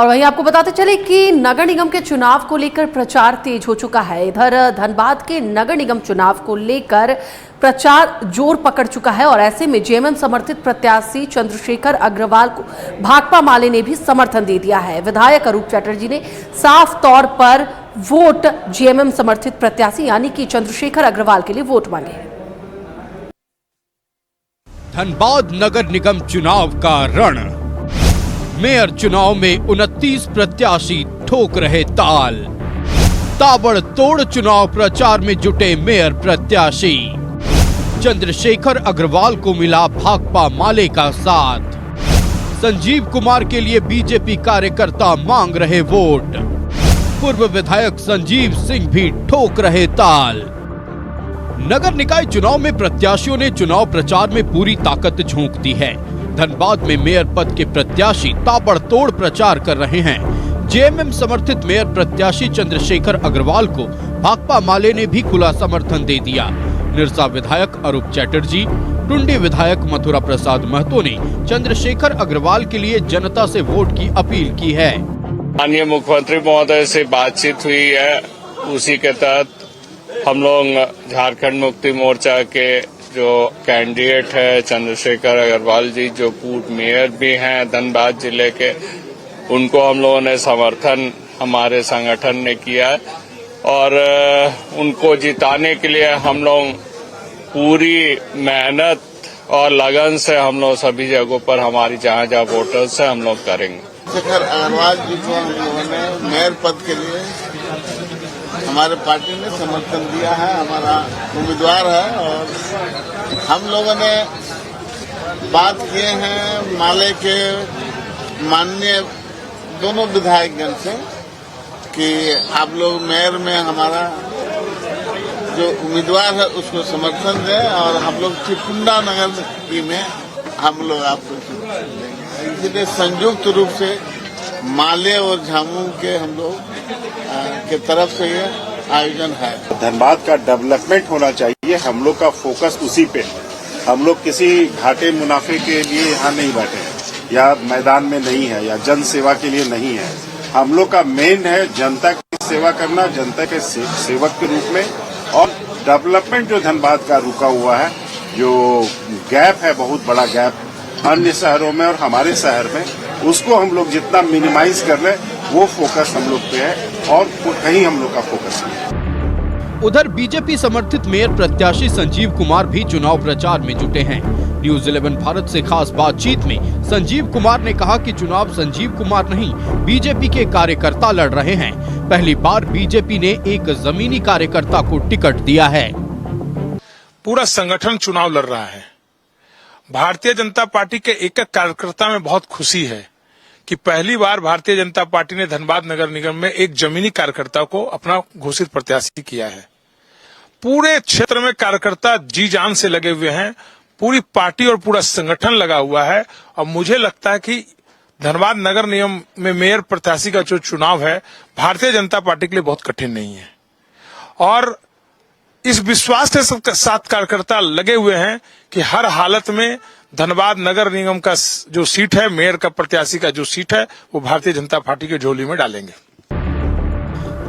और वहीं आपको बताते चले कि नगर निगम के चुनाव को लेकर प्रचार तेज हो चुका है। इधर धनबाद के नगर निगम चुनाव को लेकर प्रचार जोर पकड़ चुका है और ऐसे में जेएमएम समर्थित प्रत्याशी चंद्रशेखर अग्रवाल को भाकपा माले ने भी समर्थन दे दिया है। विधायक अरूप चटर्जी ने साफ तौर पर वोट जेएमएम समर्थित प्रत्याशी यानी कि चंद्रशेखर अग्रवाल के लिए वोट मांगे हैं। धनबाद नगर निगम चुनाव का रण। मेयर चुनाव में 29 प्रत्याशी ठोक रहे ताल। ताबड़तोड़ चुनाव प्रचार में जुटे मेयर प्रत्याशी। चंद्रशेखर अग्रवाल को मिला भाकपा माले का साथ। संजीव कुमार के लिए बीजेपी कार्यकर्ता मांग रहे वोट। पूर्व विधायक संजीव सिंह भी ठोक रहे ताल। नगर निकाय चुनाव में प्रत्याशियों ने चुनाव प्रचार में पूरी ताकत झोंक दी है। धनबाद में मेयर पद के प्रत्याशी ताबड़तोड़ प्रचार कर रहे हैं। जेएमएम समर्थित मेयर प्रत्याशी चंद्रशेखर अग्रवाल को भाकपा माले ने भी खुला समर्थन दे दिया। निरसा विधायक अरूप चटर्जी, टुंडी विधायक मथुरा प्रसाद महतो ने चंद्रशेखर अग्रवाल के लिए जनता से वोट की अपील की है। माननीय मुख्यमंत्री महोदय से बातचीत हुई है, उसी के तहत हम लोग झारखंड मुक्ति मोर्चा के जो कैंडिडेट है चंद्रशेखर अग्रवाल जी, जो पूर्व मेयर भी हैं धनबाद जिले के, उनको हम लोगों ने समर्थन हमारे संगठन ने किया है और उनको जिताने के लिए हम लोग पूरी मेहनत और लगन से हम लोग सभी जगहों पर हमारी जहां जहां वोटर्स है हम लोग करेंगे। चंद्रशेखर अग्रवाल जी को हम लोगों ने मेयर पद के लिए हमारे पार्टी ने समर्थन दिया है, हमारा उम्मीदवार है और हम लोगों ने बात किए हैं माले के माननीय दोनों विधायकगण से कि आप लोग मेयर में हमारा जो उम्मीदवार है उसको समर्थन दें और हम लोग चिकुंडा नगर में हम लोग आपको देंगे। इसलिए संयुक्त रूप से माले और झामू के हम लोग के तरफ से ये आयोजन है। धनबाद का डेवलपमेंट होना चाहिए, हम लोग का फोकस उसी पे है। हम लोग किसी घाटे मुनाफे के लिए यहाँ नहीं बैठे हैं या मैदान में नहीं है या जन सेवा के लिए नहीं है। हम लोग का मेन है जनता की सेवा करना, जनता के सेवक के रूप में। और डेवलपमेंट जो धनबाद का रुका हुआ है, जो गैप है, बहुत बड़ा गैप अन्य शहरों में और हमारे शहर में, उसको हम लोग जितना मिनिमाइज कर ले वो फोकस हम लोग पे है और कहीं हम लोग का फोकस है। उधर बीजेपी समर्थित मेयर प्रत्याशी संजीव कुमार भी चुनाव प्रचार में जुटे हैं। न्यूज 11 भारत से खास बातचीत में संजीव कुमार ने कहा कि चुनाव संजीव कुमार नहीं, बीजेपी के कार्यकर्ता लड़ रहे हैं। पहली बार बीजेपी ने एक जमीनी कार्यकर्ता को टिकट दिया है। पूरा संगठन चुनाव लड़ रहा है। भारतीय जनता पार्टी के एक एक कार्यकर्ता में बहुत खुशी है कि पहली बार भारतीय जनता पार्टी ने धनबाद नगर निगम में एक जमीनी कार्यकर्ता को अपना घोषित प्रत्याशी किया है। पूरे क्षेत्र में कार्यकर्ता जी जान से लगे हुए हैं, पूरी पार्टी और पूरा संगठन लगा हुआ है और मुझे लगता है कि धनबाद नगर निगम में मेयर प्रत्याशी का जो चुनाव है भारतीय जनता पार्टी के लिए बहुत कठिन नहीं है और इस विश्वास के साथ कार्यकर्ता लगे हुए हैं कि हर हालत में धनबाद नगर निगम का जो सीट है, मेयर का प्रत्याशी का जो सीट है, वो भारतीय जनता पार्टी के झोली में डालेंगे।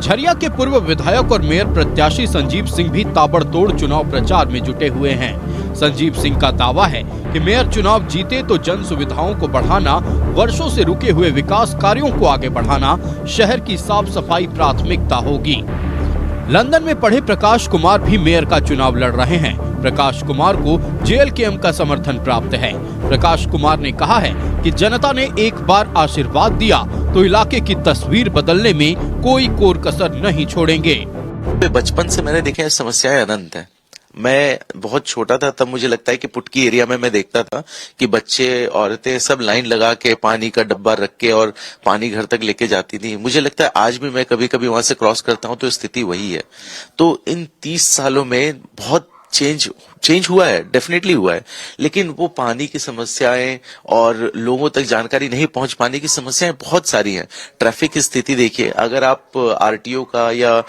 झरिया के पूर्व विधायक और मेयर प्रत्याशी संजीव सिंह भी ताबड़तोड़ चुनाव प्रचार में जुटे हुए हैं। संजीव सिंह का दावा है कि मेयर चुनाव जीते तो जन सुविधाओं को बढ़ाना, वर्षों से रुके हुए विकास कार्यों को आगे बढ़ाना, शहर की साफ सफाई प्राथमिकता होगी। लंदन में पढ़े प्रकाश कुमार भी मेयर का चुनाव लड़ रहे हैं। प्रकाश कुमार को जेएलकेएम का समर्थन प्राप्त है। प्रकाश कुमार ने कहा है कि जनता ने एक बार आशीर्वाद दिया तो इलाके की तस्वीर बदलने में कोई कोर कसर नहीं छोड़ेंगे। बचपन से मैंने देखे समस्याएं अनंत है। मैं बहुत छोटा था तब मुझे लगता है कि पुटकी एरिया में मैं देखता था कि बच्चे औरतें सब लाइन लगा के पानी का डब्बा रख के और पानी घर तक लेके जाती थी। मुझे लगता है आज भी मैं कभी कभी वहां से क्रॉस करता हूं तो स्थिति वही है। तो इन 30 सालों में बहुत चेंज हुआ है, डेफिनेटली हुआ है, लेकिन वो पानी की समस्याएं और लोगों तक जानकारी नहीं पहुंच पाने की समस्याएं बहुत सारी हैं। ट्रैफिक की स्थिति देखिए, अगर आप आरटीओ का या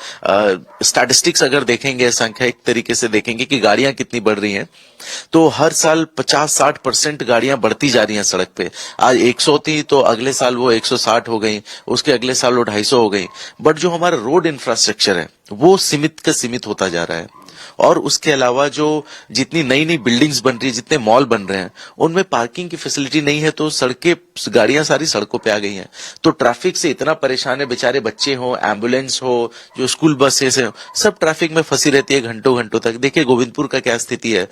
स्टैटिस्टिक्स अगर देखेंगे, सांख्यिक तरीके से देखेंगे कि गाड़ियां कितनी बढ़ रही हैं, तो हर साल 50-60% गाड़ियां बढ़ती जा रही हैं सड़क पे। आज 100 थी तो अगले साल वो 160 हो गई, उसके अगले साल वो 250 हो गई। बट जो हमारा रोड इंफ्रास्ट्रक्चर है वो सीमित का सीमित होता जा रहा है। और उसके अलावा जो जितनी नई नई बिल्डिंग्स बन रही है, जितने मॉल बन रहे हैं, उनमें पार्किंग की फैसिलिटी नहीं है, तो गाड़ियां सारी सड़कों पे आ गई हैं। तो ट्रैफिक से इतना परेशान है, बेचारे बच्चे हो, एम्बुलेंस हो, जो स्कूल बसेस है, सब ट्रैफिक में फंसी रहती है घंटों घंटों तक। देखिए गोविंदपुर का क्या स्थिति है।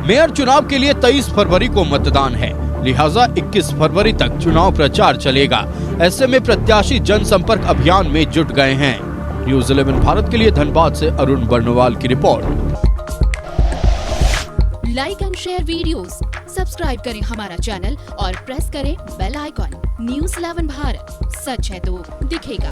मेयर चुनाव के लिए 23 फरवरी को मतदान है, लिहाजा 21 फरवरी तक चुनाव प्रचार चलेगा। ऐसे में प्रत्याशी जनसंपर्क अभियान में जुट गए हैं। न्यूज़ 11 भारत के लिए धनबाद से अरुण बर्नवाल की report. Like and share videos, subscribe करें हमारा चैनल और प्रेस करें बेल आइकॉन। न्यूज़ 11 भारत, सच है तो दिखेगा।